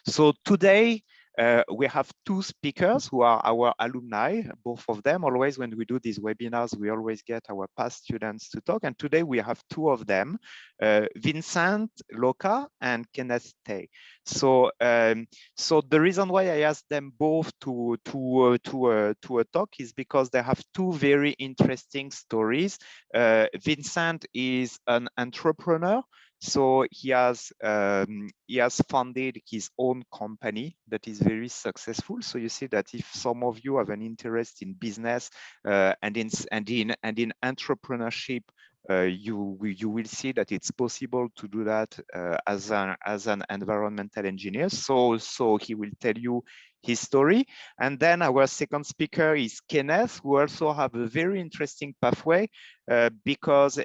So today, we have two speakers who are our alumni, both of them. Always when we do these webinars, we always get our past students to talk. And today we have two of them, Vincent Loka and Kenneth. So, so the reason why I asked them both to a talk is because they have two very interesting stories. Vincent is an entrepreneur. So he has funded his own company that is very successful. So you see that if some of you have an interest in business and in entrepreneurship, you will see that it's possible to do that as an environmental engineer. So he will tell you his story. And then our second speaker is Kenneth, who also have a very interesting pathway because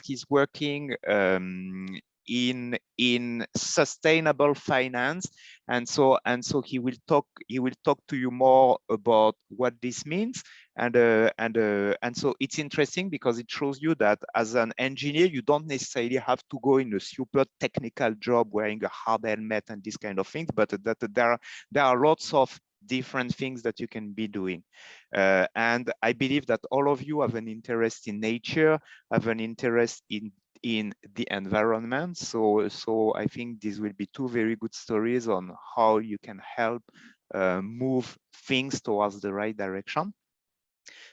he's working in sustainable finance, and so he will talk to you more about what this means. And so it's interesting because it shows you that as an engineer, you don't necessarily have to go in a super technical job wearing a hard helmet and this kind of things, but that there are lots of different things that you can be doing. And I believe that all of you have an interest in nature, have an interest in the environment. So I think these will be two very good stories on how you can help move things towards the right direction.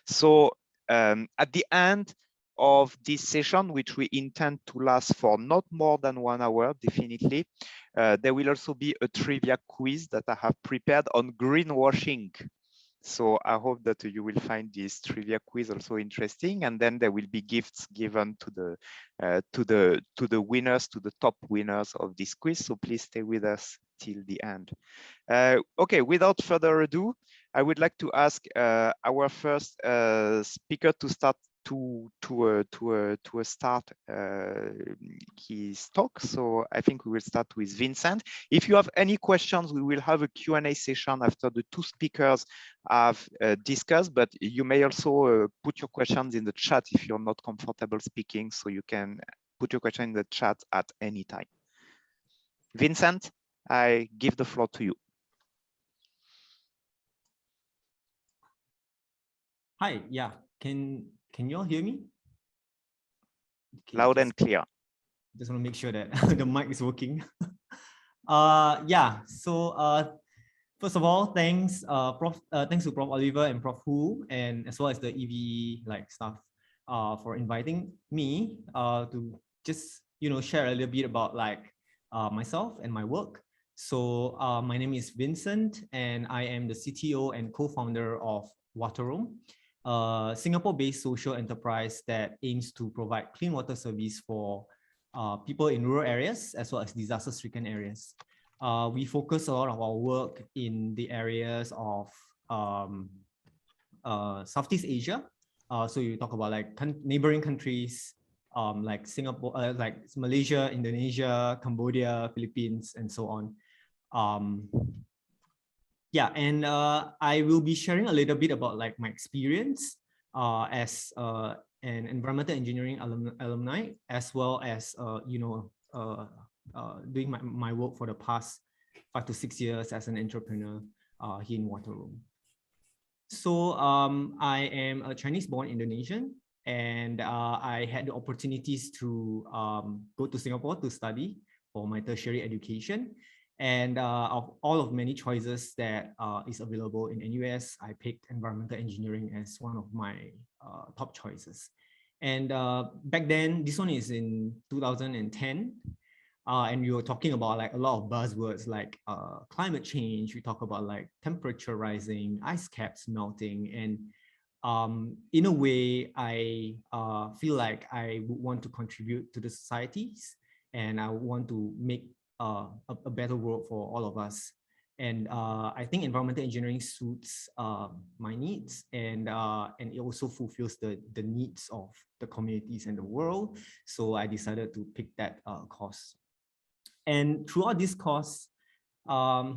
So at the end of this session, which we intend to last for not more than 1 hour, definitely, there will also be a trivia quiz that I have prepared on greenwashing. So I hope that you will find this trivia quiz also interesting, and then there will be gifts given to the winners, to the top winners of this quiz. So please stay with us till the end. Okay, without further ado, I would like to ask our first speaker to start start his talk. So I think we will start with Vincent. If you have any questions, we will have a Q&A session after the two speakers have discussed, but you may also put your questions in the chat if you're not comfortable speaking, so you can put your question in the chat at any time. Vincent, I give the floor to you. Hi, yeah, can you all hear me? Okay, loud and clear. Just want to make sure that the mic is working. Yeah, so first of all, thanks thanks to Prof. Oliver and Prof. Hu, and as well as the EVE staff for inviting me to just share a little bit about myself and my work. So my name is Vincent, and I am the CTO and co-founder of Wateroam, a Singapore-based social enterprise that aims to provide clean water service for people in rural areas as well as disaster-stricken areas. We focus a lot of our work in the areas of Southeast Asia. So you talk about neighboring countries like Singapore, like Malaysia, Indonesia, Cambodia, Philippines, and so on. Yeah, and I will be sharing a little bit about my experience as an environmental engineering alumni, as well as doing my work for the past 5 to 6 years as an entrepreneur here in Wateroam. So I am a Chinese-born Indonesian, and I had the opportunities to go to Singapore to study for my tertiary education. And of all of many choices that is available in NUS, I picked environmental engineering as one of my top choices. And back then, this one is in 2010. And we were talking about a lot of buzzwords like climate change. We talk about temperature rising, ice caps melting. And in a way, I feel like I would want to contribute to the societies, and I want to make a better world for all of us. And I think environmental engineering suits my needs, and it also fulfills the needs of the communities and the world. So I decided to pick that course. And throughout this course, I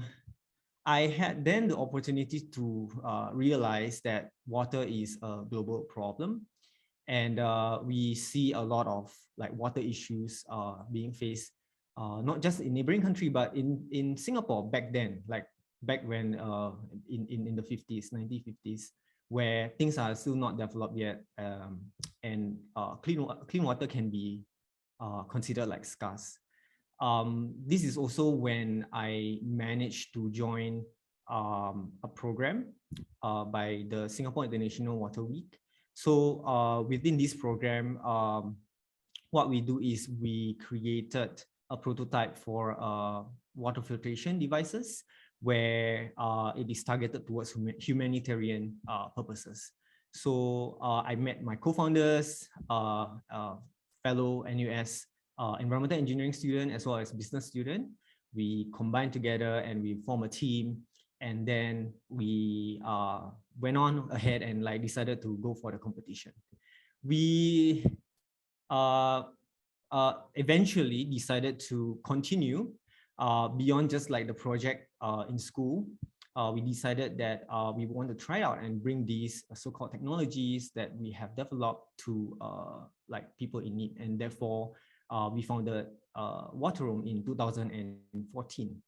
had then the opportunity to realize that water is a global problem. And we see a lot of water issues being faced not just in neighboring country, but in Singapore back then, like back when in the 50s, 1950s, where things are still not developed yet, and clean water can be considered like scarce. This is also when I managed to join a program by the Singapore International Water Week. So within this program, what we do is we created a prototype for water filtration devices where it is targeted towards humanitarian purposes. So I met my co-founders, fellow NUS environmental engineering student as well as business student. We combined together and we form a team, and then we went on ahead and like decided to go for the competition. We eventually decided to continue beyond just like the project in school. We decided that we want to try out and bring these so-called technologies that we have developed to like people in need, and therefore we founded Wateroam in 2014.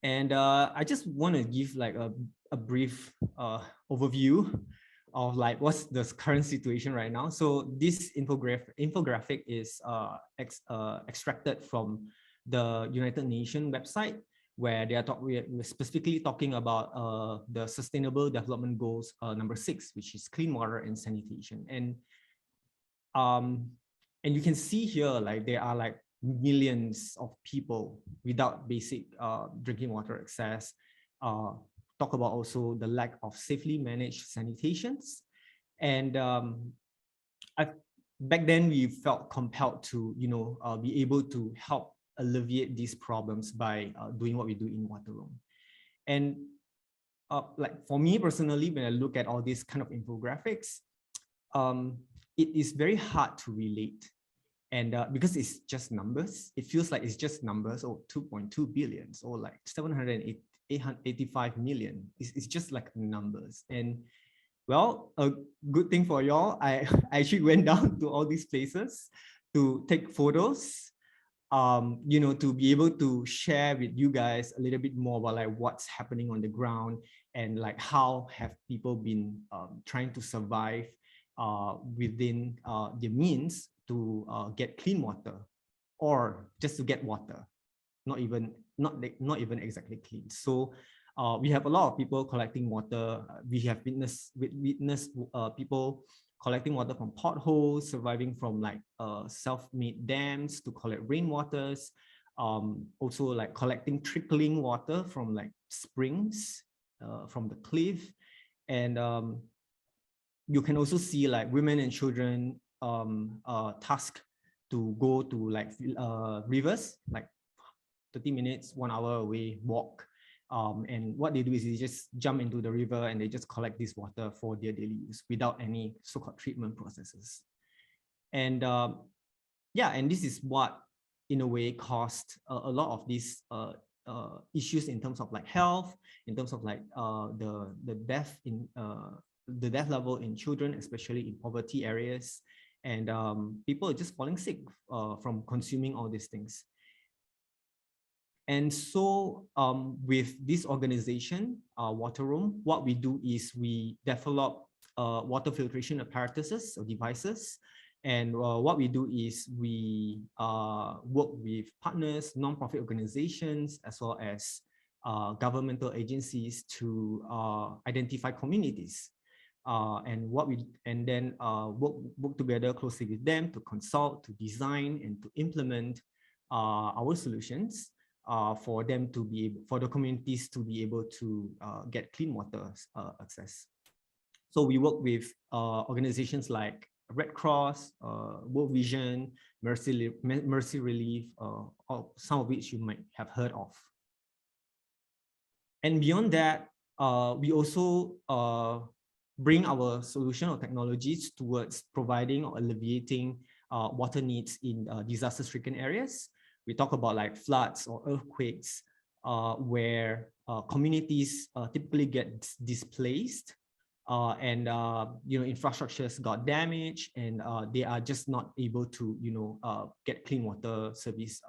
And I just want to give like a brief overview of like what's the current situation right now. So this infographic is extracted from the United Nations website, where they are we're specifically talking about the Sustainable Development Goals number 6, which is clean water and sanitation. And you can see here, like there are like millions of people without basic drinking water access. Talk about also the lack of safely managed sanitations. And back then we felt compelled to, be able to help alleviate these problems by doing what we do in Wateroam. And like for me personally, when I look at all these kind of infographics, it is very hard to relate. And because it's just numbers, it feels like it's just numbers, or 2.2 billion, or like 785 million. It's just like numbers. And well, a good thing for y'all, I actually went down to all these places to take photos, to be able to share with you guys a little bit more about like what's happening on the ground, and like how have people been trying to survive within their means to get clean water, or just to get water, not even exactly clean. So we have a lot of people collecting water. We have witnessed people collecting water from potholes, surviving from like self-made dams to collect rainwaters. Also like collecting trickling water from like springs from the cliff. And you can also see like women and children tasked to go to like rivers, like 30 minutes, 1 hour away walk. And what they do is they just jump into the river and they just collect this water for their daily use without any so-called treatment processes. And and this is what in a way caused a lot of these issues in terms of like health, in terms of like the death level in children, especially in poverty areas. And people are just falling sick from consuming all these things. And so with this organization, Wateroam, what we do is we develop water filtration apparatuses or devices. And what we do is we work with partners, non-profit organizations, as well as governmental agencies to identify communities. And then work together closely with them to consult, to design, and to implement our solutions for them to be able, for the communities to be able to get clean water access. So we work with organizations like Red Cross, World Vision, Mercy Relief, some of which you might have heard of. And beyond that, we also bring our solution or technologies towards providing or alleviating water needs in disaster-stricken areas. We talk about like floods or earthquakes, where communities typically get displaced infrastructures got damaged, and they are just not able to get clean water service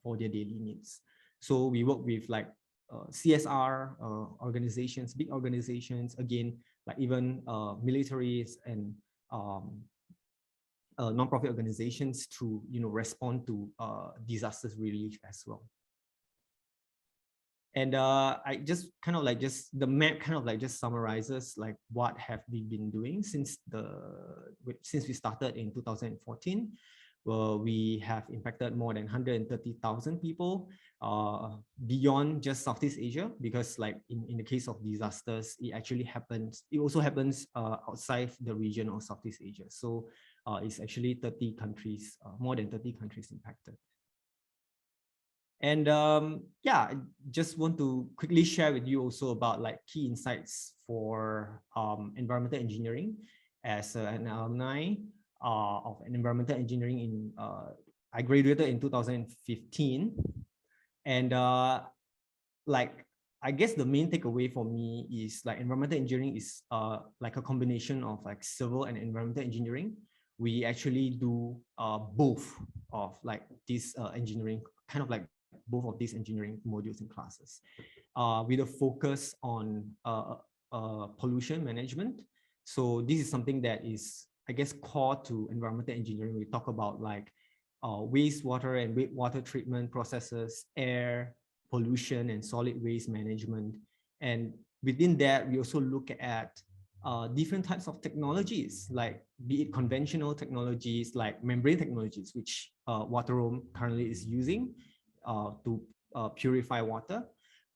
for their daily needs. So we work with like CSR organizations, big organizations, again, like even militaries and non-profit organizations to respond to disasters relief as well. And I just the map just summarizes like what have we been doing since we started in 2014. Well, we have impacted more than 130,000 people beyond just Southeast Asia, because like in the case of disasters, it also happens outside the region of Southeast Asia. So it's actually 30 countries, more than 30 countries impacted. And I just want to quickly share with you also about like key insights for environmental engineering. As an alumni of environmental engineering, I graduated in 2015, and I guess the main takeaway for me is like environmental engineering is like a combination of like civil and environmental engineering. We actually do both of like this engineering, kind of like both of these engineering modules and classes, with a focus on pollution management. So this is something that is, I guess, core to environmental engineering. We talk about like wastewater and wastewater treatment processes, air pollution, and solid waste management. And within that, we also look at different types of technologies, like be it conventional technologies like membrane technologies, which Wateroam currently is using to purify water,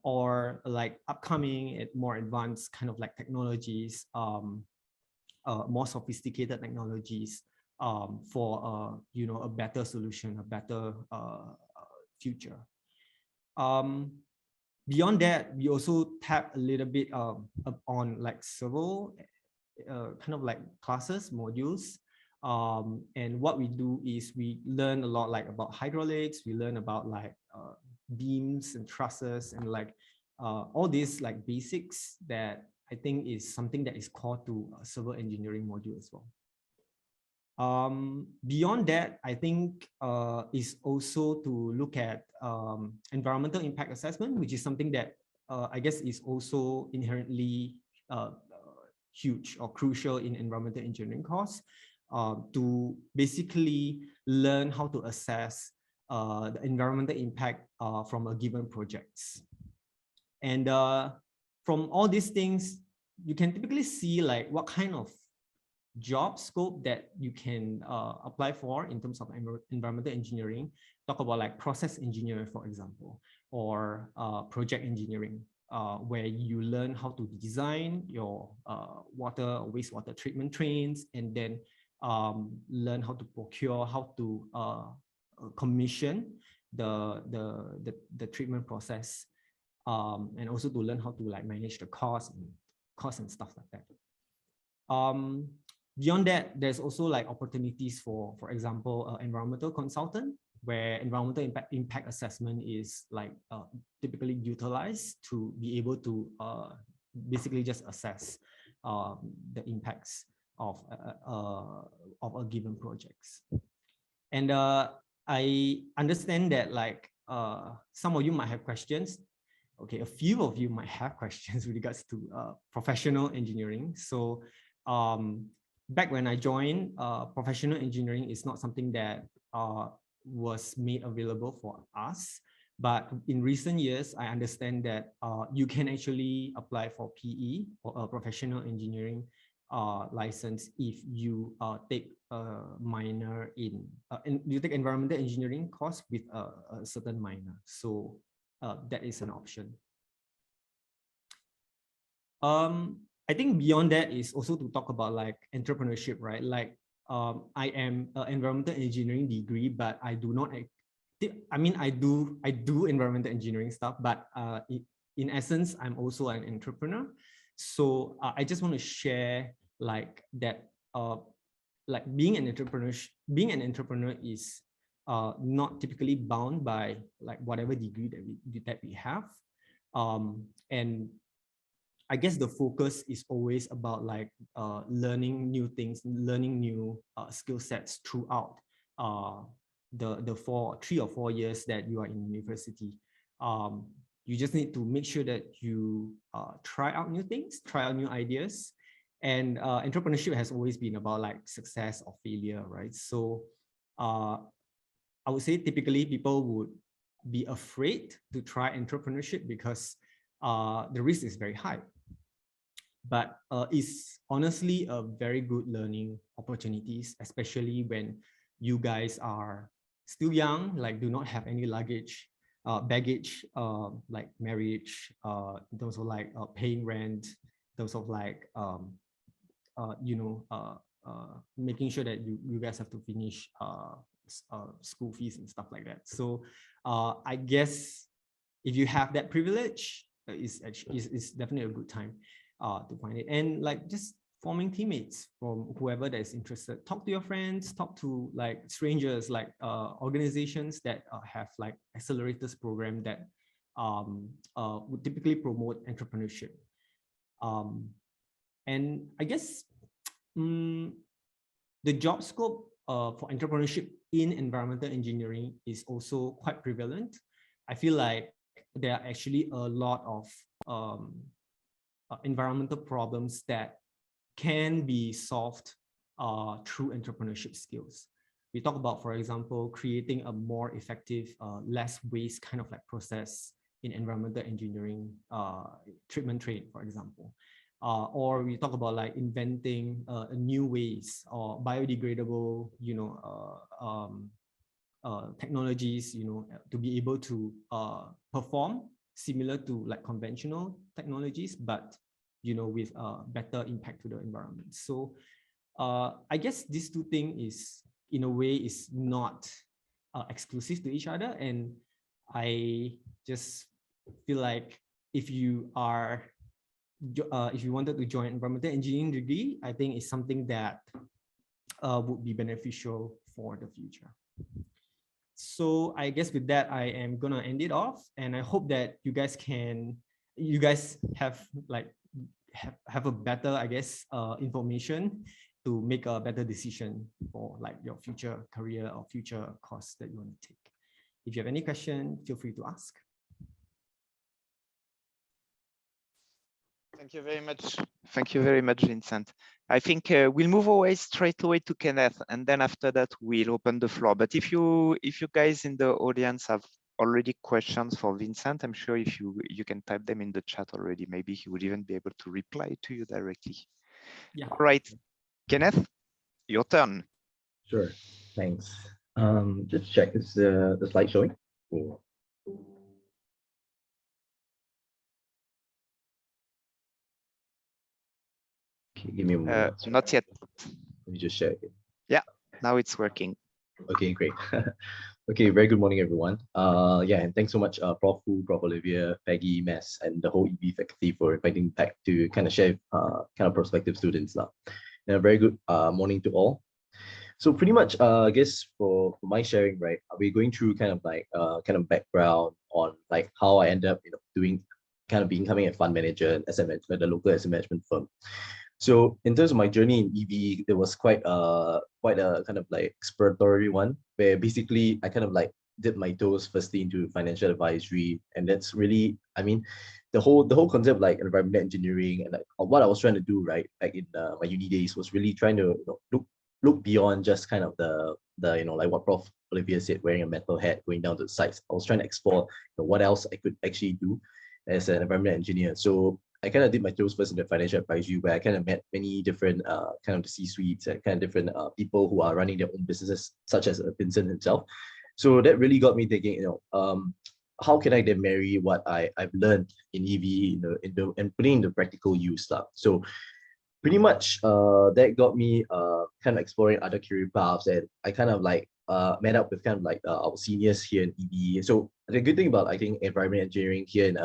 or like upcoming and more advanced kind of like technologies, more sophisticated technologies for a better solution, a better future. Beyond that, we also tap a little bit on like civil kind of like classes, modules. And what we do is we learn a lot like about hydraulics, we learn about like beams and trusses, and like all these like basics that I think is something that is core to a civil engineering module as well. Beyond that, I think is also to look at environmental impact assessment, which is something that I guess is also inherently huge or crucial in environmental engineering course, to basically learn how to assess the environmental impact from a given projects. And from all these things, you can typically see like what kind of job scope that you can apply for in terms of environmental engineering. Talk about like process engineer, for example, or project engineering, where you learn how to design your water or wastewater treatment trains, and then learn how to procure, how to commission the treatment process, and also to learn how to like manage the cost and stuff like that. Beyond that, there's also like opportunities for example, environmental consultant, where environmental impact assessment is like typically utilized to be able to basically just assess the impacts of a given projects. And I understand that like some of you might have questions. Okay, a few of you might have questions with regards to professional engineering. So back when I joined, professional engineering is not something that was made available for us. But in recent years, I understand that you can actually apply for PE, or a professional engineering license, if you take a minor in you take environmental engineering course with a certain minor. So that is an option. I think beyond that is also to talk about like entrepreneurship, right? Like I am an environmental engineering degree, but I do not, I mean, I do environmental engineering stuff, but in essence, I'm also an entrepreneur. So I just want to share like that, like being an entrepreneur is not typically bound by like whatever degree that we have. And I guess the focus is always about like learning new things, learning new skill sets throughout the 3 or 4 years that you are in university. You just need to make sure that you try out new things, try out new ideas. And entrepreneurship has always been about like success or failure, right? So I would say typically people would be afraid to try entrepreneurship because the risk is very high. But it's honestly a very good learning opportunities, especially when you guys are still young, like do not have any baggage, like marriage, in terms of like paying rent, in terms of like, making sure that you guys have to finish school fees and stuff like that. So I guess if you have that privilege, it's definitely a good time to find it. And like just forming teammates from whoever that is interested. Talk to your friends, talk to like strangers, like organizations that have like accelerators program that would typically promote entrepreneurship. And I guess the job scope for entrepreneurship in environmental engineering is also quite prevalent. I feel like there are actually a lot of environmental problems that can be solved through entrepreneurship skills. We talk about, for example, creating a more effective, less waste kind of like process in environmental engineering, treatment train, for example. Or we talk about like inventing new ways or biodegradable, technologies, to be able to perform similar to like conventional technologies, but with better impact to the environment. So I guess these two things is in a way is not exclusive to each other, and I just feel like if you wanted to join environmental engineering degree, I think it's something that would be beneficial for the future. So I guess with that, I am gonna end it off, and I hope that you guys have a better, I guess, information to make a better decision for like your future career or future course that you want to take. If you have any question, feel free to ask. Thank you very much. Thank you very much, Vincent. I think we'll move straight away to Kenneth, and then after that we'll open the floor. But if you guys in the audience have already questions for Vincent, I'm sure if you can type them in the chat already, maybe he would even be able to reply to you directly. Yeah. All right, Kenneth, your turn. Sure, thanks. Just check, is the slide showing? Cool. Okay, give me a moment. Not yet. Let me just share it. Yeah, now it's working. Okay, great. Okay, very good morning, everyone. Yeah, and thanks so much, Prof. Hu, Prof. Olivia, Peggy, Mess, and the whole EB faculty for inviting back to kind of share kind of prospective students now. And a very good morning to all. So pretty much, I guess for my sharing, right, we're going through kind of like kind of background on like how I ended up, becoming a fund manager and asset management, a local asset management firm. So in terms of my journey in EV, there was quite a kind of like exploratory one, where basically I kind of like dipped my toes firstly into financial advisory, and that's really, I mean, the whole concept of like environmental engineering and like what I was trying to do right back in my uni days was really trying to look beyond just kind of the like what Prof. Olivia said, wearing a metal hat, going down to the sites. I was trying to explore what else I could actually do as an environmental engineer. So I kind of did my toes first in the financial advisory, where I kind of met many different kind of the C-suites and kind of different people who are running their own businesses, such as Vincent himself. So that really got me thinking, how can I then marry what I've learned in EV and putting into practical use stuff. So pretty much that got me kind of exploring other career paths, and I kind of like met up with kind of like our seniors here in EB. So the good thing about I think environment engineering here in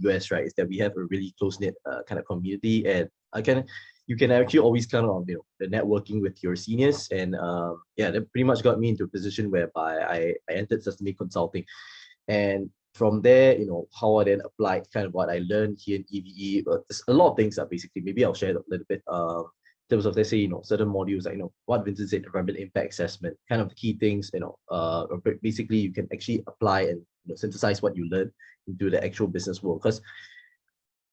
US, right, is that we have a really close-knit kind of community, and you can actually always count on the networking with your seniors, and yeah, that pretty much got me into a position whereby I entered Sustainment Consulting. And from there, how I then applied kind of what I learned here in EVE. There's a lot of things that basically, maybe I'll share a little bit in terms of, let's say, certain modules, like, what Vincent said, environmental impact assessment, kind of the key things, basically you can actually apply and synthesize what you learn into the actual business world. Because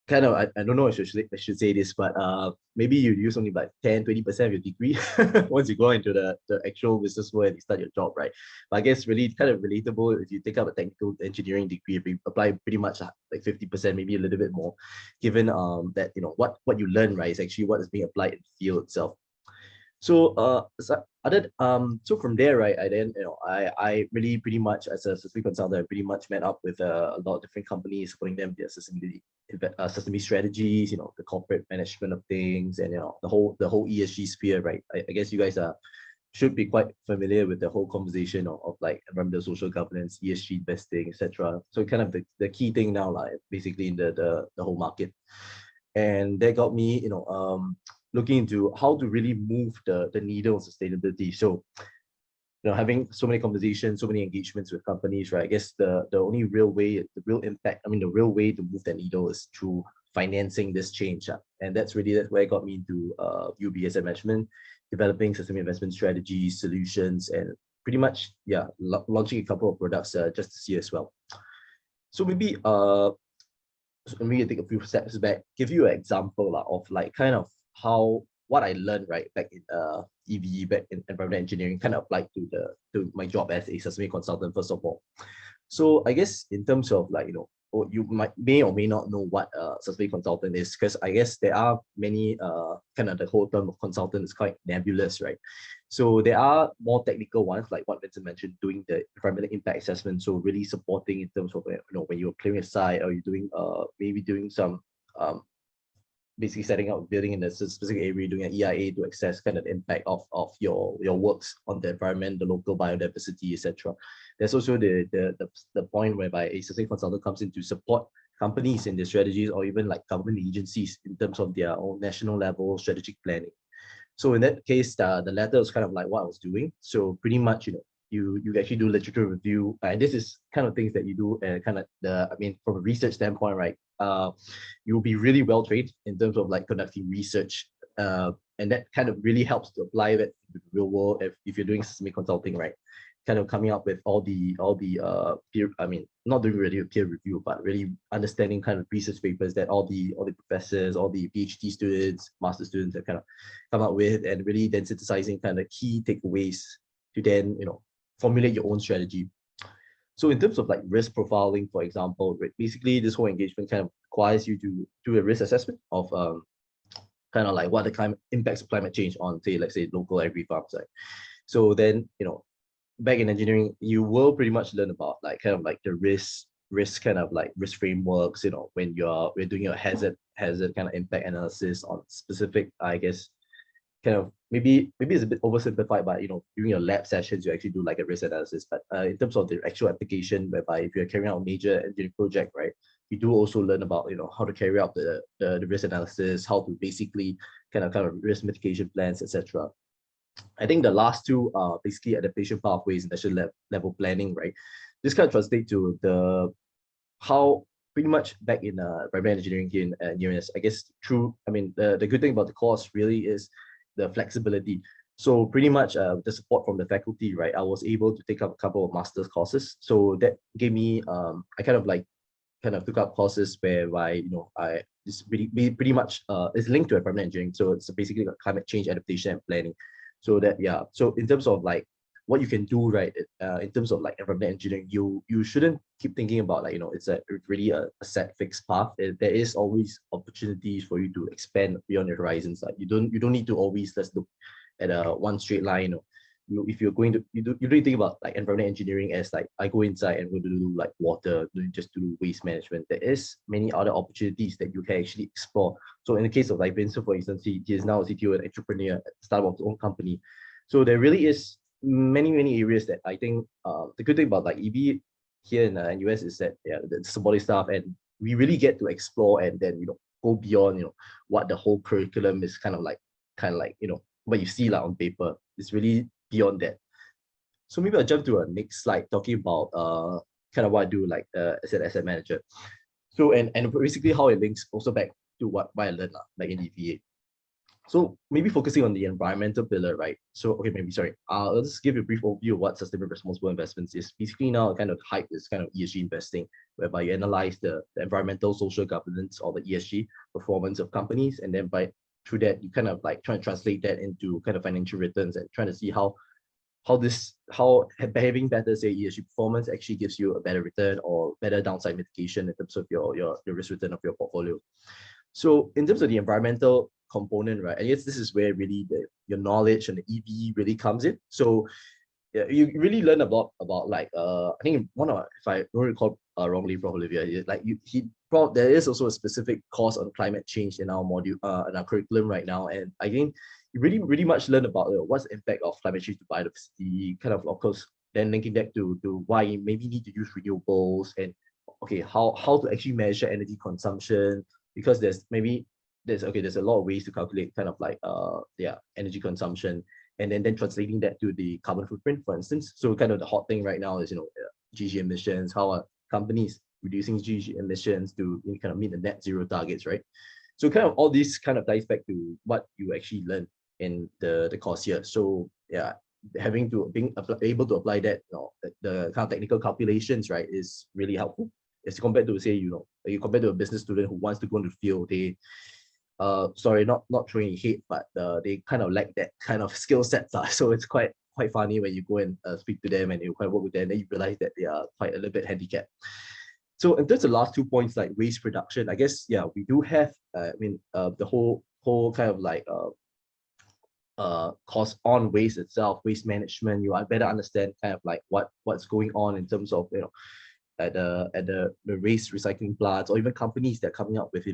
kind of, I don't know if I should say this, but maybe you use only like 10-20% of your degree once you go into the actual business world and you start your job, right? But I guess really kind of relatable if you take up a technical engineering degree, if you apply pretty much like 50%, maybe a little bit more, given that what you learn, right, is actually what is being applied in the field itself. So so from there, right, I then I really pretty much, as a sustainability consultant, I pretty much met up with a lot of different companies, supporting them their sustainability strategies, the corporate management of things, and the whole ESG sphere, right? I guess you guys should be quite familiar with the whole conversation of like environmental, social governance, ESG investing, etc. So kind of the key thing now, like basically in the whole market, and that got me looking into how to really move the needle of sustainability. So, having so many conversations, so many engagements with companies, right? I guess the only real way, the real impact, the real way to move that needle is through financing this change. And that's where it got me into UB Asset Management, developing sustainable investment strategies, solutions, and pretty much, launching a couple of products just this year as well. So maybe let me take a few steps back, give you an example of like kind of what I learned right back in EVE, back in environmental engineering, kind of applied to my job as a sustainability consultant, first of all. So I guess in terms of like, you may or may not know what a sustainability consultant is, because I guess there are many kind of the whole term of consultant is quite nebulous, right? So there are more technical ones, like what Vincent mentioned, doing the environmental impact assessment. So really supporting in terms of when you're clearing a site, or you're doing maybe doing some basically setting up building in a specific area, doing an EIA to assess kind of the impact of your works on the environment, the local biodiversity, etc. There's also the point whereby a sustainability consultant comes in to support companies in their strategies, or even like government agencies in terms of their own national level strategic planning. So in that case, the latter is kind of like what I was doing. So pretty much, you actually do literature review, and this is kind of things that you do, kind of from a research standpoint, right? You'll be really well trained in terms of like conducting research, and that kind of really helps to apply that to the real world if you're doing sustainability consulting, right? Kind of coming up with all the peer, not doing really a peer review, but really understanding kind of research papers that all the professors, all the PhD students, master students have kind of come up with, and really then synthesizing kind of key takeaways to then formulate your own strategy. So in terms of like risk profiling, for example, right, basically this whole engagement kind of requires you to do a risk assessment of kind of like what the impacts of climate change on, say, let's say local agri farms, right? So then, back in engineering, you will pretty much learn about like kind of like the risk kind of like risk frameworks, when we're doing your hazard kind of impact analysis on specific, I guess, kind of maybe it's a bit oversimplified, but during your lab sessions you actually do like a risk analysis. But in terms of the actual application, whereby if you're carrying out a major engineering project, right, you do also learn about how to carry out the risk analysis, how to basically kind of risk mitigation plans, etc. I think the last two are basically adaptation pathways and national level planning, right? This kind of translates to how pretty much back in environmental engineering here in UNS, I guess the good thing about the course really is the flexibility. So pretty much the support from the faculty, right, I was able to take up a couple of master's courses. So that gave me, I kind of took up courses whereby, I just pretty much it's linked to environmental engineering. So it's basically like climate change adaptation and planning. So that, so in terms of like what you can do, right, in terms of like environmental engineering, you shouldn't keep thinking about like, it's really a set fixed path. There is always opportunities for you to expand beyond your horizons. Like you don't need to always just look at one straight line. If you're going to, you don't think about like environmental engineering as like I go inside and we're going to do like water, just do waste management. There is many other opportunities that you can actually explore. So in the case of like Vincent, for instance, he is now a CTO and entrepreneur at the start of his own company. So there really is many areas that I think the good thing about like EV here in US is that the supporting staff, and we really get to explore and then go beyond what the whole curriculum is kind of like what you see like on paper. It's really beyond that. So maybe I'll jump to a next slide talking about kind of what I do, like as an asset manager. So and basically how it links also back to what I learned like in EVA. So maybe focusing on the environmental pillar, right? So, okay, maybe, sorry. I'll just give you a brief overview of what sustainable responsible investments is. Basically now kind of hype is kind of ESG investing, whereby you analyze the environmental, social governance, or the ESG performance of companies. And then through that, you kind of like try to translate that into kind of financial returns and trying to see how having better, say, ESG performance actually gives you a better return or better downside mitigation in terms of your risk return of your portfolio. So in terms of the environmental component, right, I guess this is where really your knowledge and the EV really comes in. So yeah, you really learn about like I think one of, if I don't recall wrongly, Prof. Olivia, like there is also a specific course on climate change in our module in our curriculum right now, and I think you really much learn about what's the impact of climate change to biodiversity, kind of course then linking that to why you maybe need to use renewables and okay how to actually measure energy consumption, because there's a lot of ways to calculate kind of like energy consumption, and then translating that to the carbon footprint, for instance. So kind of the hot thing right now is GG emissions. How are companies reducing GG emissions to kind of meet the net zero targets, right? So kind of all these kind of ties back to what you actually learn in the course here. So yeah, being able to apply that, the kind of technical calculations, right, is really helpful. As compared to, say, you compare to a business student who wants to go into the field, they sorry, not throwing hate, but they kind of lack that kind of skill sets. So it's quite funny when you go and speak to them and you kind of work with them, and then you realize that they are quite a little bit handicapped. So in terms of the last 2 points, like waste production, I guess, yeah, we do have, the whole kind of like cost on waste itself, waste management. I better understand kind of like what's going on in terms of, at the waste recycling plants, or even companies that are coming up with,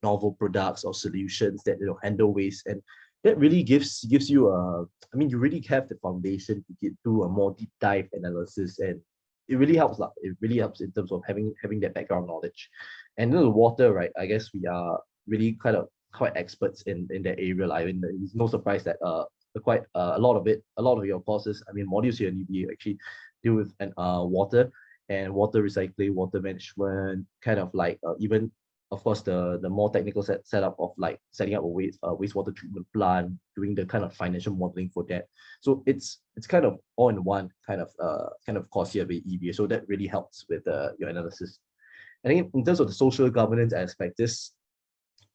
novel products or solutions that handle waste. And that really gives you you really have the foundation to get to a more deep dive analysis, and it really helps. It really helps in terms of having that background knowledge. And then the water, right? I guess we are really kind of quite experts in that area. I mean, it's no surprise that quite a lot of your courses, modules here in UB actually deal with water and water recycling, water management, kind of like even, of course, the more technical setup of like setting up a wastewater treatment plant, doing the kind of financial modeling for that. So it's kind of all in one kind of course here with EBA. So that really helps with your analysis. I think in terms of the social governance aspect, this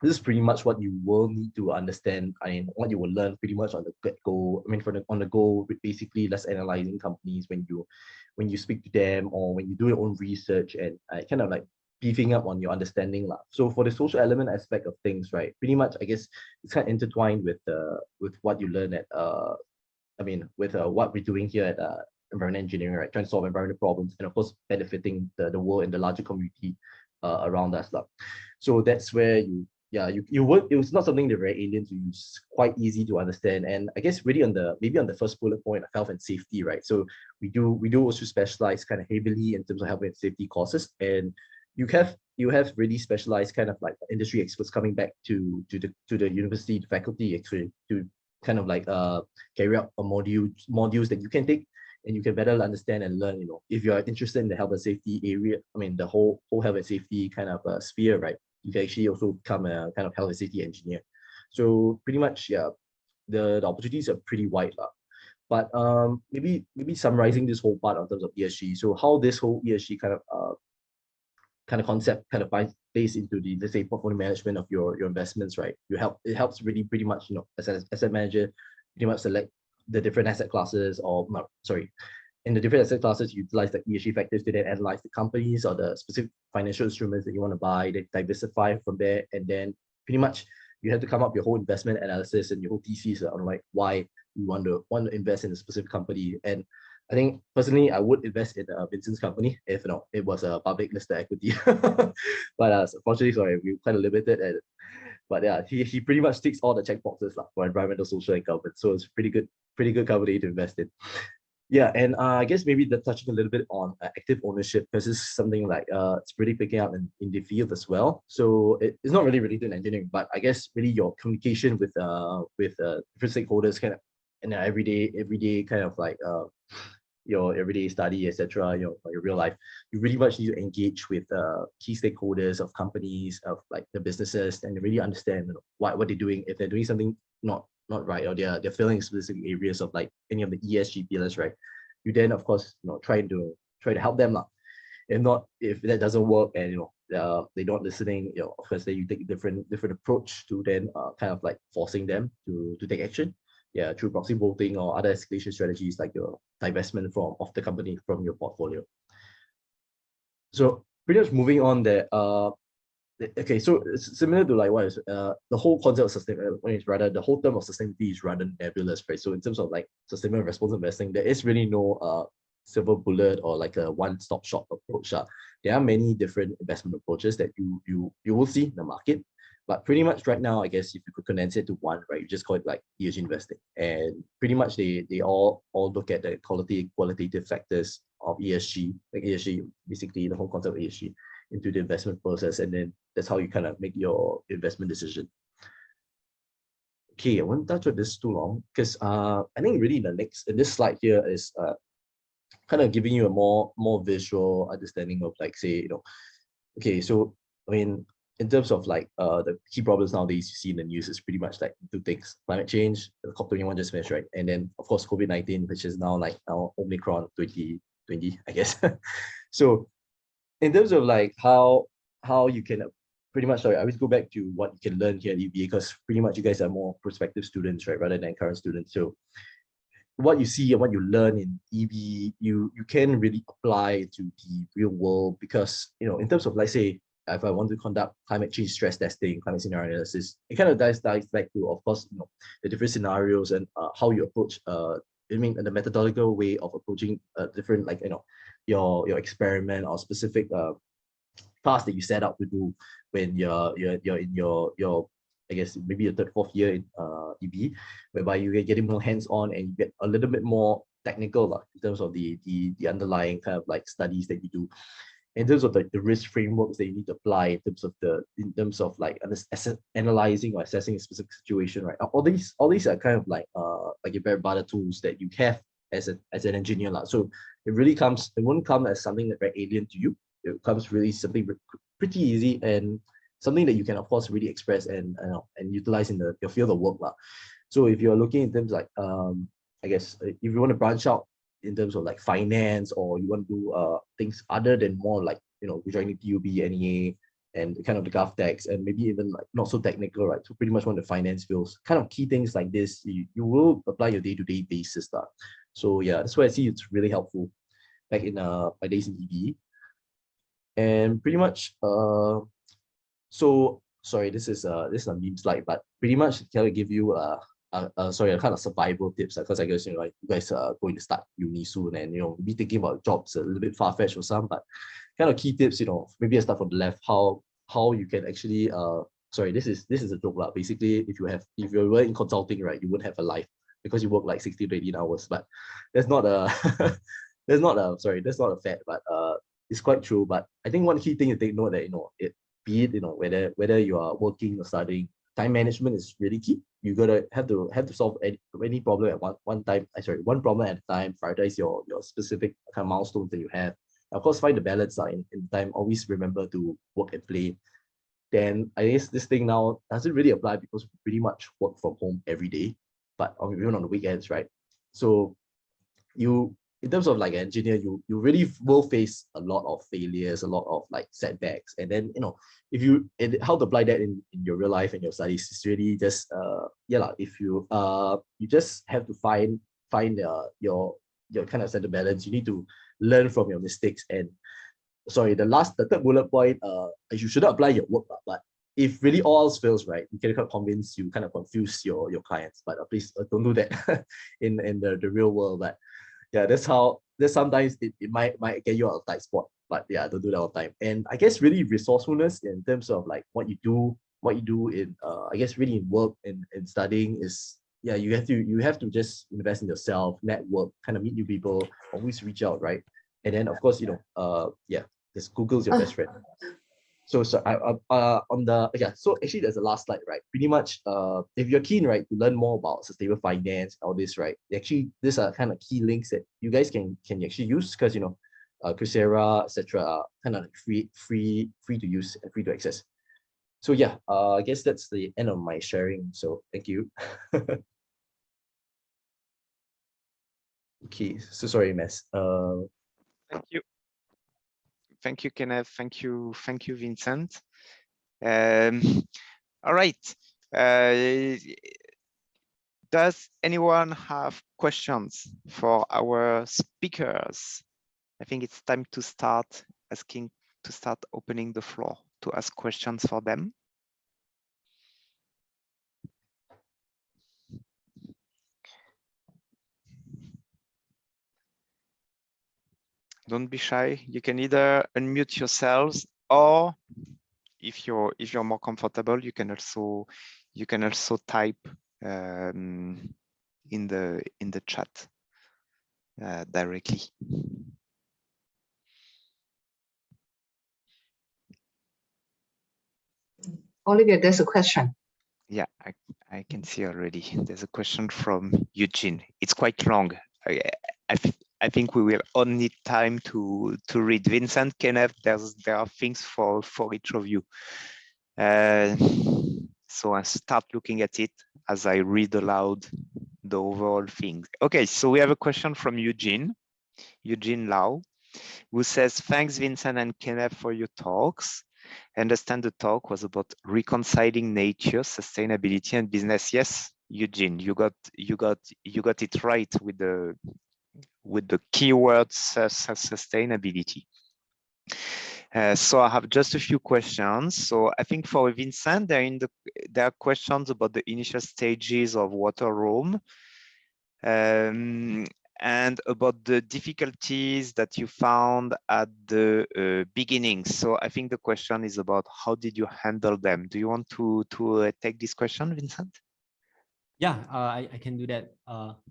is pretty much what you will need to understand. What you will learn pretty much on the get-go. On the go, basically, less analyzing companies when you speak to them, or when you do your own research, and kind of like beefing up on your understanding. So for the social element aspect of things, right, pretty much, I guess it's kind of intertwined with what you learn at with what we're doing here at environmental engineering, right, trying to solve environmental problems, and of course benefiting the world and the larger community around us. So that's where you would, it was not something that's very alien to you. It's quite easy to understand. And I guess really on the first bullet point of health and safety, right? So we do also specialize kind of heavily in terms of health and safety courses, and you have really specialized kind of like industry experts coming back to the university faculty actually to kind of like carry out a modules that you can take, and you can better understand and learn. If you are interested in the health and safety area, the whole health and safety kind of sphere, right? You can actually also become a kind of health and safety engineer. So pretty much, yeah, the opportunities are pretty wide. But maybe summarizing this whole part in terms of ESG. So how this whole ESG kind of concept kind of plays into the, let's say, portfolio management of your investments, right? It helps really pretty much, as an asset manager, pretty much select the different asset classes, in the different asset classes, you utilize the ESG factors to then analyze the companies or the specific financial instruments that you want to buy, then diversify from there, and then pretty much you have to come up with your whole investment analysis and your whole thesis on like why you want to invest in a specific company. And I think personally, I would invest in Vincent's company if it was a public listed equity. But unfortunately, sorry, we're kind of limited at it. But yeah, he pretty much ticks all the check boxes for environmental, social, and governance. So it's pretty good company to invest in. Yeah, and I guess maybe touching a little bit on active ownership, because this is something like it's really picking up in the field as well. So it's not really related to engineering, but I guess really your communication with different stakeholders kind of in an everyday kind of like your everyday study, etc., your real life, you really much need to engage with key stakeholders of companies, of like the businesses, and really understand what they're doing. If they're doing something not right, or they're failing specific areas of like any of the ESG pillars, right? You then of course try to help them. If not, if that doesn't work and they're not listening, of course then you take a different approach to then kind of like forcing them to take action. Yeah, through proxy voting or other escalation strategies like your divestment of the company from your portfolio. So pretty much moving on there. Okay, so it's similar to like what is the whole concept of sustainability is rather the whole term of sustainability is rather nebulous, right? So in terms of like sustainable responsible investing, there is really no silver bullet or like a one-stop shop approach. There are many different investment approaches that you will see in the market, but pretty much right now, I guess if you could condense it to one, right, you just call it like ESG investing, and pretty much they all look at the qualitative factors of ESG, like ESG, basically the whole concept of ESG into the investment process, and then that's how you kind of make your investment decision. Okay, I won't touch on this too long because I think really in this slide here is kind of giving you a more visual understanding of like, say, okay, so I mean, in terms of like the key problems nowadays you see in the news is pretty much like two things: climate change, the COP21 just finished, right? And then of course COVID-19, which is now Omicron 2020, I guess. So in terms of like how you can pretty much, sorry, I always go back to what you can learn here at EBA, because pretty much you guys are more prospective students, right, rather than current students. So what you see and what you learn in EB, you can really apply to the real world, because in terms of, let's say, if I want to conduct climate change stress testing, climate scenario analysis, it kind of dives back to, of course, the different scenarios and how you approach the methodological way of approaching different, like your experiment or specific task that you set out to do when you're in your I guess maybe your third, fourth year in EB, whereby you get getting more hands-on and you get a little bit more technical in terms of the underlying kind of like studies that you do. In terms of the risk frameworks that you need to apply, in terms of like analyzing or assessing a specific situation, right? All these are kind of like your bread and butter tools that you have as an engineer. So it won't come as something that's very alien to you. It comes really something pretty easy and something that you can of course really express and utilize in your field of work. So if you're looking in terms like I guess if you want to branch out in terms of like finance, or you want to do things other than more like joining TUB, NEA, and kind of the GovTechs, and maybe even like not so technical, right? So pretty much one of the finance fields, kind of key things like this, you will apply your day-to-day basis. So yeah, that's why I see it's really helpful back in my days in EB. And pretty much so sorry, this is a meme slide, but pretty much kind of give you a kind of survival tips, because I guess you guys are going to start uni soon, and be thinking about jobs a little bit far-fetched for some, but kind of key tips, maybe I start from the left, how you can actually sorry, this is a joke. Basically, if you were in consulting, right, you wouldn't have a life because you work like 60 to 18 hours, but that's not a that's not a fact, but it's quite true. But I think one key thing to take note that be it whether you are working or studying, time management is really key. You gotta have to solve any problem at one problem at a time. Prioritize your specific kind of milestones that you have. Of course, find the balance in time. Always remember to work and play. Then I guess this thing now doesn't really apply because we pretty much work from home every day, but even on the weekends, right? So in terms of like an engineer, you really will face a lot of failures, a lot of like setbacks, and then how to apply that in your real life and your studies is really just if you just have to find your kind of center balance. You need to learn from your mistakes. And sorry, the third bullet point, you shouldn't apply your work, but if really all else fails, right, you can convince, you kind of confuse your clients, but please don't do that in the real world. But yeah, that's sometimes it might get you out of tight spot, but yeah, don't do that all the time. And I guess really resourcefulness in terms of like what you do in I guess really in work and studying is, yeah, you have to just invest in yourself, network, kind of meet new people, always reach out, right? And then of course, just Google's your best friend. So on the so actually there's a last slide, right? Pretty much if you're keen, right, to learn more about sustainable finance, all this, right? Actually, these are kind of key links that you guys can actually use, because Coursera, etc. are kind of like free to use and free to access. So yeah, I guess that's the end of my sharing. So thank you. Okay, so sorry, Mess. Thank you. Thank you, Kenneth. Thank you, Vincent. All right. Does anyone have questions for our speakers? I think it's time to start opening the floor to ask questions for them. Don't be shy. You can either unmute yourselves, or if you're more comfortable, you can also type in the chat directly. Olivia, there's a question. Yeah, I can see already. There's a question from Eugene. It's quite long. I think we will only need time to read. Vincent, Kenneth, there are things for each of you. So I start looking at it as I read aloud the overall thing. Okay, so we have a question from Eugene Lau, who says, thanks, Vincent and Kenneth, for your talks. I understand the talk was about reconciling nature, sustainability, and business. Yes, Eugene, you got it right with the keywords sustainability. So I have just a few questions. So I think for Vincent, there are questions about the initial stages of Wateroam, and about the difficulties that you found at the beginning. So I think the question is about how did you handle them? Do you want to take this question, Vincent? Yeah, I can do that.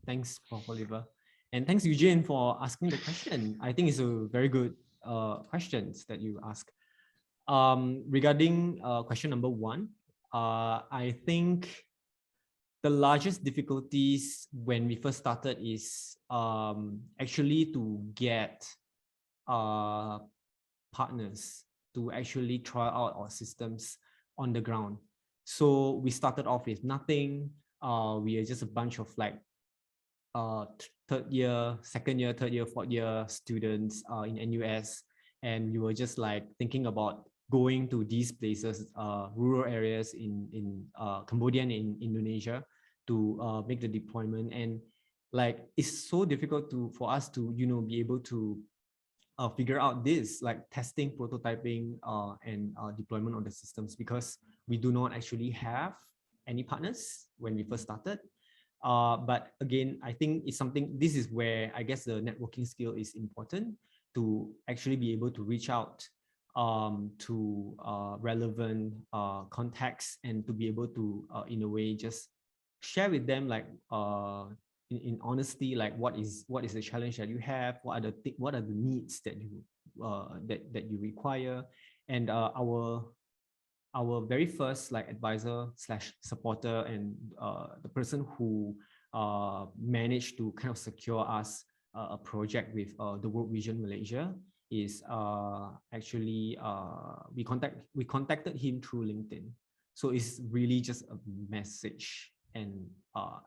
Thanks, Prof. Oliver. And thanks, Eugene, for asking the question. I think it's a very good questions that you ask. Regarding question number one, I think the largest difficulties when we first started is actually to get partners to actually try out our systems on the ground. So we started off with nothing. We are just a bunch of like second year, third year, fourth year students in NUS, and we were just like thinking about going to these places, rural areas in Cambodia and in Indonesia, to make the deployment. And like it's so difficult for us to be able to figure out this, like testing, prototyping, and deployment of the systems, because we do not actually have any partners when we first started. But again, I think it's something, this is where I guess the networking skill is important, to actually be able to reach out to relevant contacts, and to be able to in a way just share with them, like in honesty, like what is the challenge that you have, what are the needs that you that you require. And our very first like advisor slash supporter, and the person who managed to kind of secure us a project with the World Vision Malaysia is actually we contacted him through LinkedIn. So it's really just a message, and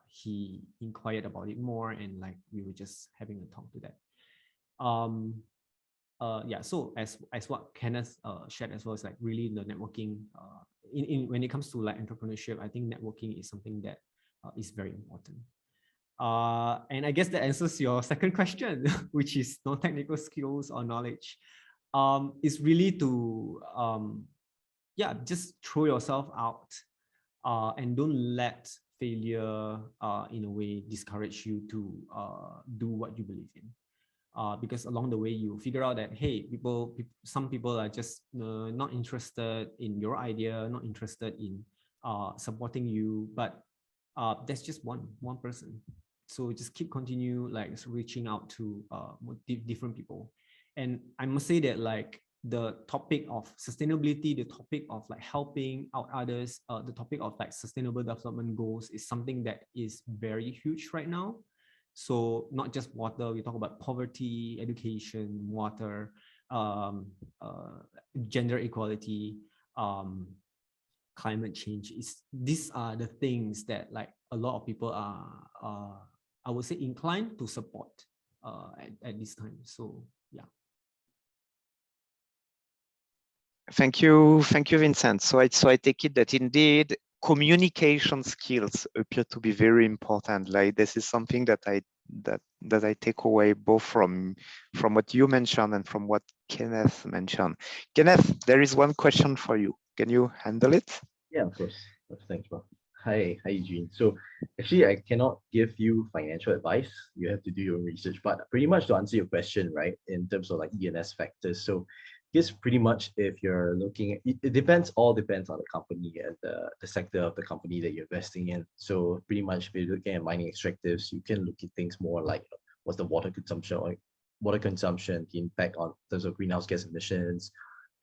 he inquired about it more, and like we were just having a talk to that. Yeah, so as what Kenneth shared as well, is like really the networking when it comes to like entrepreneurship. I think networking is something that is very important. And I guess that answers your second question, which is non-technical skills or knowledge. Is really to yeah, just throw yourself out, and don't let failure in a way discourage you to do what you believe in. Because along the way you figure out that, hey, some people are just not interested in your idea, not interested in supporting you, but that's just one person. So just continue like reaching out to different people. And I must say that like the topic of sustainability, the topic of like helping out others, the topic of like sustainable development goals is something that is very huge right now. So not just water, we talk about poverty, education, water, gender equality, climate change. These are the things that like a lot of people are I would say inclined to support at this time. So yeah. Thank you, Vincent. So I take it that indeed communication skills appear to be very important. Like this is something that I take away both from what you mentioned and from what Kenneth mentioned. Kenneth, there is one question for you. Can you handle it? Yeah, of course. Thanks, Bob. Hi, Eugene. So actually, I cannot give you financial advice. You have to do your own research. But pretty much to answer your question, right, in terms of like E&S factors. So guess pretty much if you're looking at it, all depends on the company and the sector of the company that you're investing in. So pretty much if you're looking at mining extractives, you can look at things more like what's the water consumption, the impact on in terms of greenhouse gas emissions,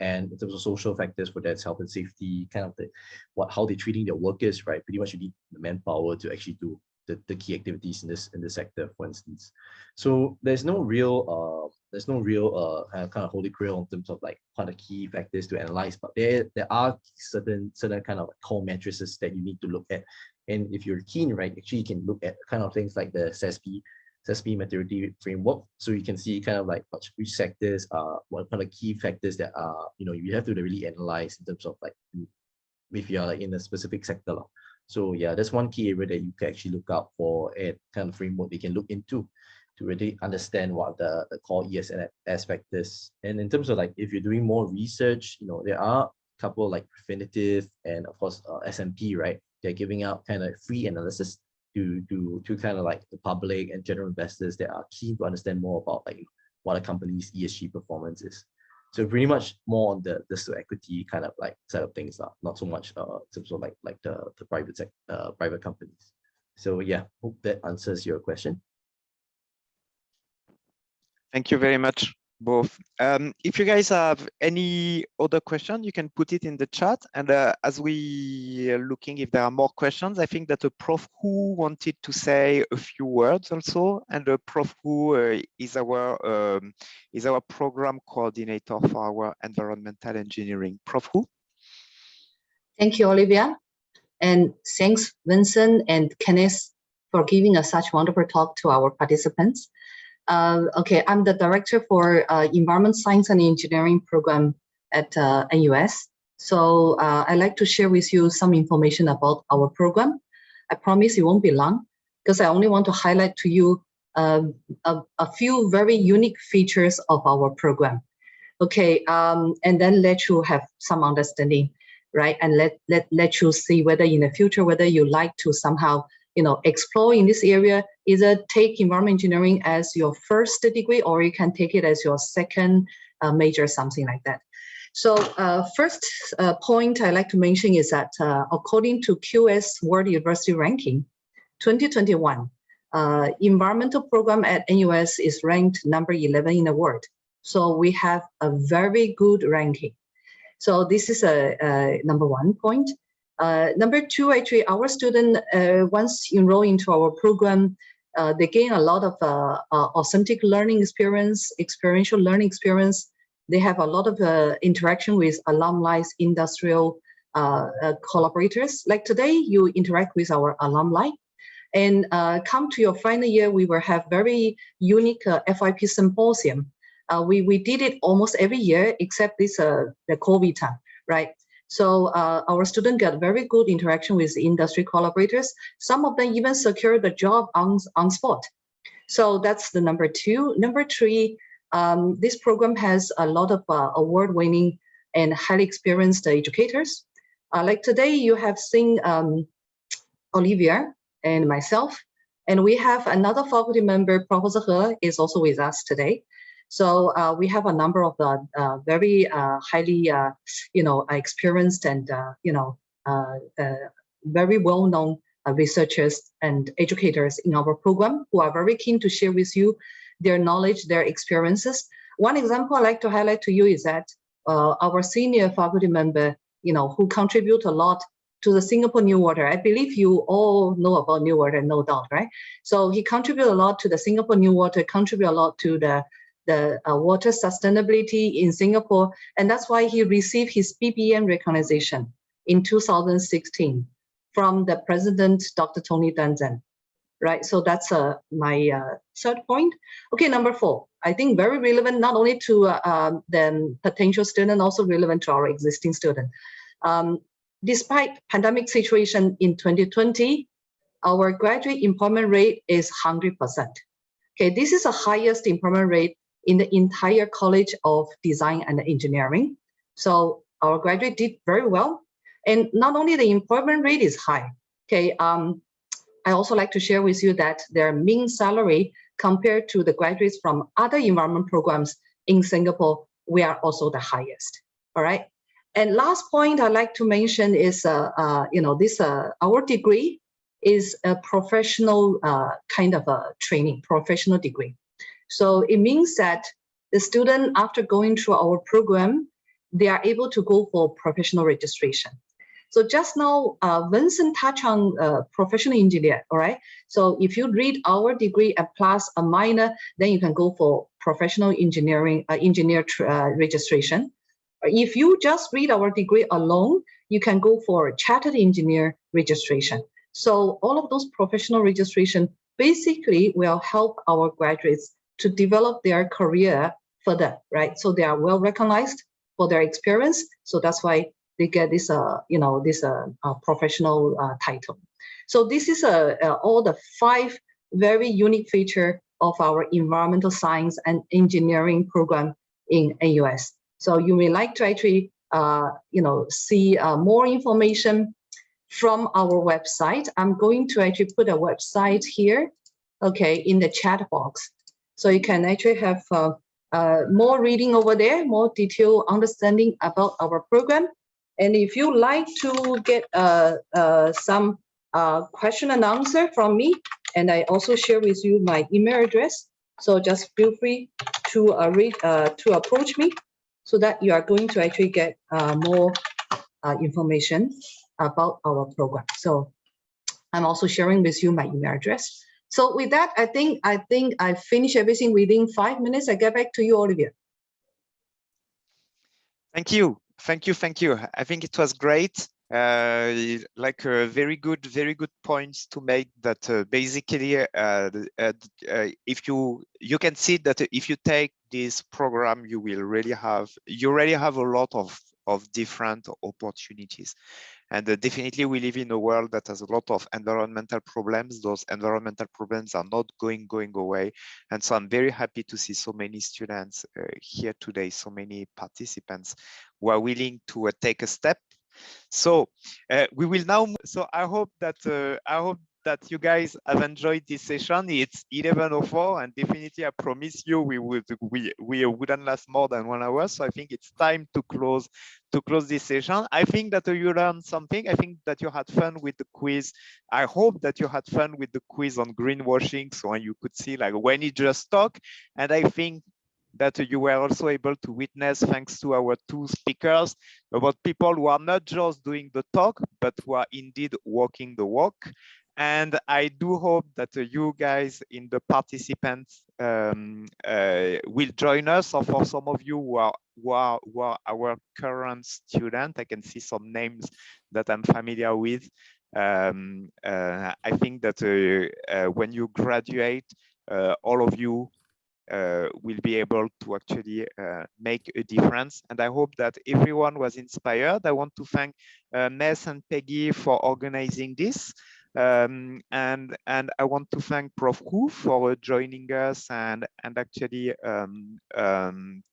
and in terms of social factors, whether it's health and safety, kind of how they're treating their workers, right? Pretty much you need the manpower to actually do the key activities in this sector, for instance. So there's no real kind of holy grail in terms of like kind of key factors to analyze, but there are certain kind of core matrices that you need to look at. And if you're keen, right, actually you can look at kind of things like the SASB maturity framework, so you can see kind of like which sectors are what kind of key factors that are, you have to really analyze in terms of like if you're like in a specific sector. So yeah, that's one key area that you can actually look out for a kind of framework they can look into to really understand what the core ESS factors. And in terms of like if you're doing more research, there are a couple like Refinitiv and of course S&P, right? They're giving out kind of free analysis to kind of like the public and general investors that are keen to understand more about like what a company's ESG performance is. So pretty much more on the equity kind of like side of things, not so much in terms of like the private companies. So yeah, hope that answers your question. Thank you very much, both. If you guys have any other question, you can put it in the chat. And as we are looking, if there are more questions, I think that Prof. Hu wanted to say a few words also. And Prof. Hu is our program coordinator for our environmental engineering. Prof. Hu? Thank you, Olivia. And thanks, Vincent and Kenneth, for giving us such wonderful talk to our participants. Okay, I'm the director for Environment Science and Engineering program at NUS. So I'd like to share with you some information about our program. I promise it won't be long because I only want to highlight to you a few very unique features of our program. Okay, and then let you have some understanding, right? And let you see whether in the future, whether you like to somehow explore in this area, either take environment engineering as your first degree, or you can take it as your second major, something like that. So first point I'd like to mention is that according to QS World University Ranking 2021, environmental program at NUS is ranked number 11 in the world. So we have a very good ranking. So this is a number one point. Number two, actually, our student, once enroll into our program, they gain a lot of authentic learning experience, experiential learning experience. They have a lot of interaction with alumni, industrial collaborators. Like today, you interact with our alumni. And come to your final year, we will have very unique FYP symposium. We did it almost every year, except this the COVID time, right? So our students got very good interaction with industry collaborators. Some of them even secured the job on spot. So that's the number two. Number three, this program has a lot of award-winning and highly experienced educators. Like today, you have seen Olivia and myself, and we have another faculty member, Professor He, is also with us today. So we have a number of very highly, experienced and very well-known researchers and educators in our program who are very keen to share with you their knowledge, their experiences. One example I'd like to highlight to you is that our senior faculty member, who contribute a lot to the Singapore New Water. I believe you all know about New Water, no doubt, right? So he contributed a lot to the Singapore New Water, contribute a lot to the water sustainability in Singapore. And that's why he received his BBM recognition in 2016 from the President, Dr. Tony Danzan, right? So that's my third point. Okay, number 4, I think very relevant, not only to the potential student, also relevant to our existing student. Despite pandemic situation in 2020, our graduate employment rate is 100%. Okay, this is the highest employment rate in the entire College of Design and Engineering. So our graduate did very well. And not only the employment rate is high, okay, I also like to share with you that their mean salary compared to the graduates from other environment programs in Singapore, we are also the highest, all right? And last point I'd like to mention is, our degree is a professional kind of a training, professional degree. So it means that the student, after going through our program, they are able to go for professional registration. So just now, Vincent touched on professional engineer, all right? So if you read our degree and plus a minor, then you can go for professional engineering, engineer registration. If you just read our degree alone, you can go for chartered engineer registration. So all of those professional registration basically will help our graduates to develop their career further, right? So they are well recognized for their experience. So that's why they get this, professional title. So this is all the 5 very unique feature of our environmental science and engineering program in AUS. So you may like to actually, see more information from our website. I'm going to actually put a website here, okay, in the chat box. So you can actually have more reading over there, more detailed understanding about our program. And if you like to get some question and answer from me, and I also share with you my email address. So just feel free to approach me so that you are going to actually get more information about our program. So I'm also sharing with you my email address. So with that, I think I finished everything within 5 minutes. I get back to you, Olivia. Thank you. Thank you. I think it was great. Very good points to make. That basically, if you can see that if you take this program, you already have a lot of different opportunities. And definitely we live in a world that has a lot of environmental problems. Those environmental problems are not going away. And so I'm very happy to see so many students here today, so many participants who are willing to take a step. So we will now, so I hope that you guys have enjoyed this session. It's 11:04, and definitely I promise you we wouldn't last more than 1 hour. So I think it's time to close this session. I think that you learned something. I think that you had fun with the quiz. I hope that you had fun with the quiz on greenwashing. So you could see like when you just talk, and I think that you were also able to witness, thanks to our 2 speakers, about people who are not just doing the talk, but who are indeed walking the walk. And I do hope that you guys in the participants will join us. Or for some of you who are our current student, I can see some names that I'm familiar with. I think that when you graduate, all of you will be able to actually make a difference. And I hope that everyone was inspired. I want to thank Ness and Peggy for organizing this. And I want to thank Prof. Hu for joining us and actually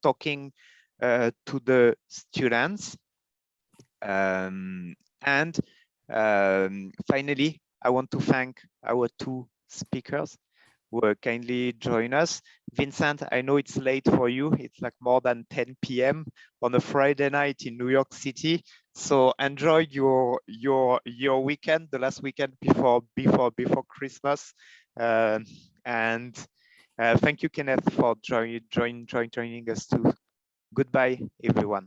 talking to the students. Finally, I want to thank our 2 speakers who kindly join us. Vincent, I know it's late for you. It's like more than 10 p.m. on a Friday night in New York City. So enjoy your weekend, the last weekend before Christmas. And thank you, Kenneth, for joining us too. Goodbye, everyone.